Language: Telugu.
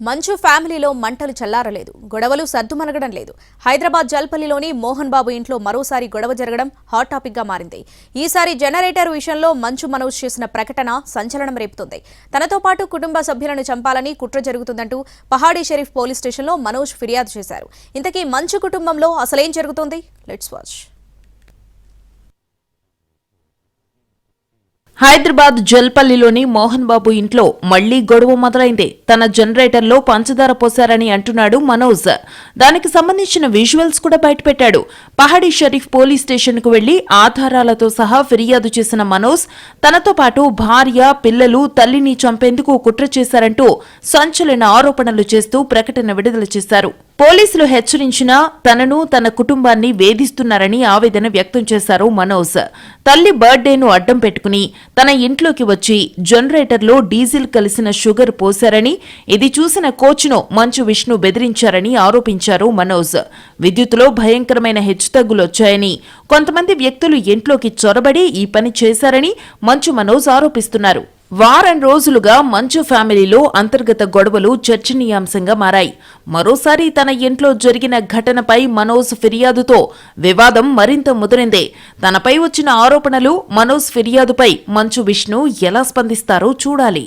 మంచు ఫ్యామిలీలో మంటలు చల్లారలేదు. గొడవలు సద్దుమణగడం లేదు. హైదరాబాద్ జల్పల్లిలోని మోహన్ బాబు ఇంట్లో మరోసారి గొడవ జరగడం హాట్ టాపిక్ గా మారింది. ఈసారి జనరేటర్ విషయంలో మంచు మనోజ్ చేసిన ప్రకటన సంచలనం రేపుతోంది. తనతో పాటు కుటుంబ సభ్యులను చంపాలని కుట్ర జరుగుతుందంటూ పహాడీ షరీఫ్ పోలీస్ స్టేషన్లో మనోజ్ ఫిర్యాదు చేశారు. ఇంతకీ మంచు కుటుంబంలో అసలేం జరుగుతోంది? Let's watch. హైదరాబాద్ జల్పల్లిలోని మోహన్ బాబు ఇంట్లో మళ్లీ గొడవ మొదలైంది. తన జనరేటర్లో పంచదార పోశారని అంటున్నాడు మనోజ్. దానికి సంబంధించిన విజువల్స్ కూడా బయటపెట్టాడు. పహాడీ షరీఫ్ పోలీస్ స్టేషన్ కు వెళ్లి ఆధారాలతో సహా ఫిర్యాదు చేసిన మనోజ్ తనతో పాటు భార్య, పిల్లలు, తల్లిని చంపేందుకు కుట్ర చేశారంటూ సంచలన ఆరోపణలు చేస్తూ ప్రకటన విడుదల చేశారు. పోలీసులు హెచ్చరించినా తనను, తన కుటుంబాన్ని వేధిస్తున్నారని ఆవేదన వ్యక్తం చేశారు మనోజ్. తల్లి బర్త్డేను అడ్డం పెట్టుకుని తన ఇంట్లోకి వచ్చి జనరేటర్లో డీజిల్ కలిసిన షుగర్ పోశారని, ఇది చూసిన కోచ్ను మంచు విష్ణు బెదిరించారని ఆరోపించారు మనోజ్. విద్యుత్తులో భయంకరమైన హెచ్చుతగ్గులొచ్చాయని, కొంతమంది వ్యక్తులు ఇంట్లోకి చొరబడి ఈ పని చేశారని మంచు మనోజ్ ఆరోపిస్తున్నారు. వారం రోజులుగా మంచు ఫ్యామిలీలో అంతర్గత గొడవలు చర్చనీయాంశంగా మారాయి. మరోసారి తన ఇంట్లో జరిగిన ఘటనపై మనోజ్ ఫిర్యాదుతో వివాదం మరింత ముదిరింది. తనపై వచ్చిన ఆరోపణలు, మనోజ్ ఫిర్యాదుపై మంచు విష్ణు ఎలా స్పందిస్తారో చూడాలి.